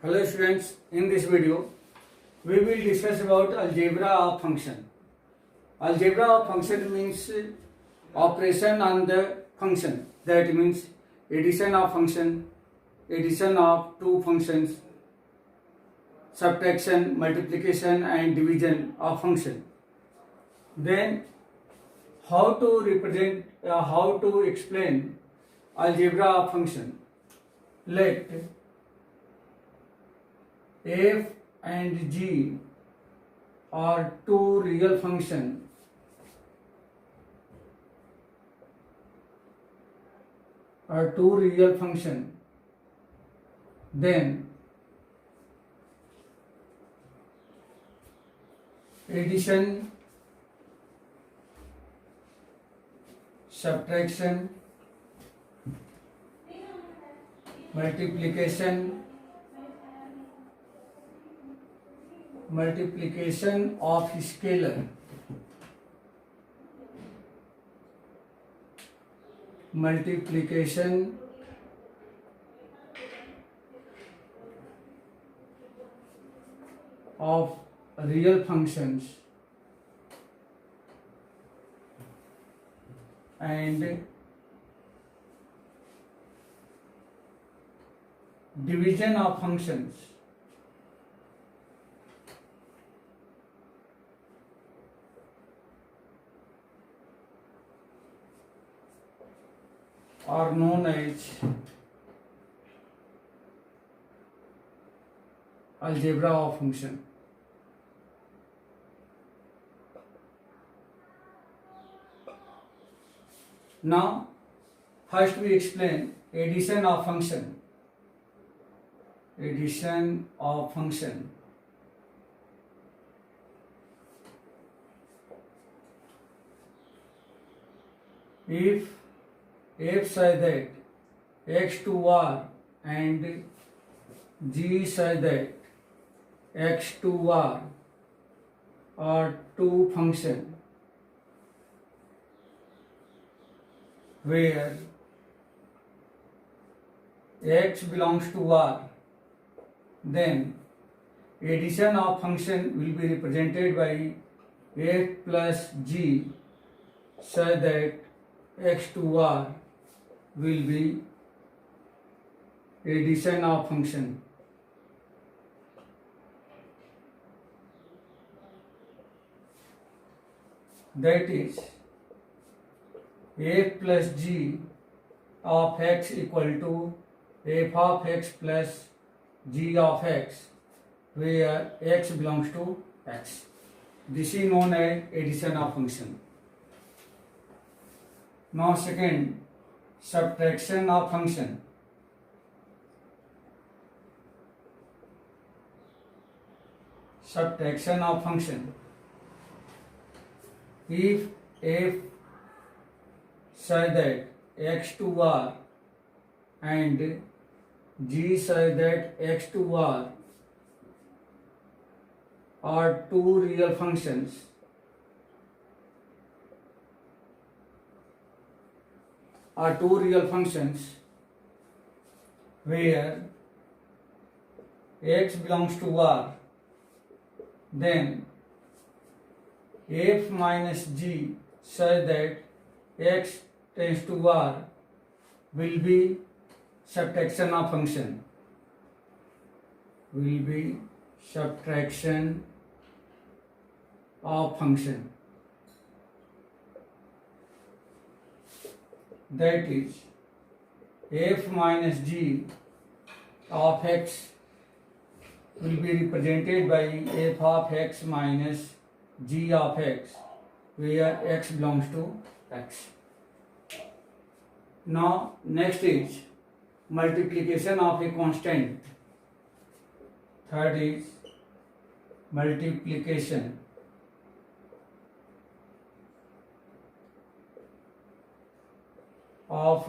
Hello students, in this video we will discuss about algebra of function. Algebra of function means operation on the function. That means addition of function, addition of two functions, subtraction, multiplication and division of function. Then how to represent, how to explain algebra of function. Let f and g are two real functions then addition, subtraction, multiplication of scalar, multiplication of real functions and division of functions are known as algebra of function. Now, first we explain addition of function. Addition of function. If f says that x to r and g says that x to r are two functions where x belongs to r, then addition of function will be represented by f plus g such that x to r will be addition of function. That is f plus g of x equal to f of x plus g of x, where x belongs to x. This is known as addition of function. Now second, subtraction of function. Subtraction of function. If f says that x to r and g says that x to r are two real functions, where x belongs to r, then f minus g such that x tends to r will be subtraction of function. That is f minus g of x will be represented by f of x minus g of x, where x belongs to x. Now next is multiplication of a constant. Third is multiplication of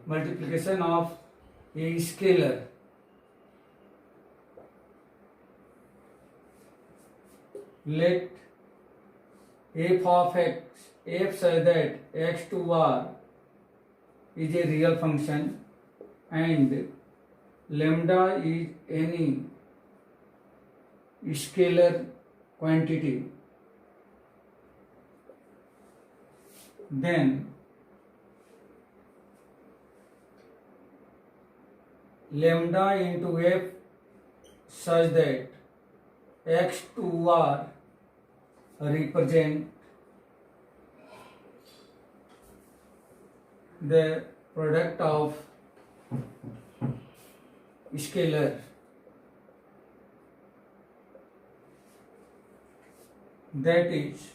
multiplication of a scalar. Let f of x, f says that x to r is a real function and lambda is any scalar quantity, then lambda into f such that x2r represent the product of scalar, that is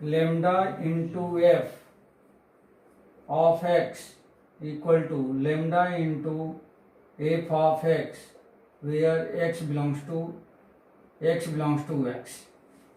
lambda into f of x equal to lambda into f of x, where x belongs to x.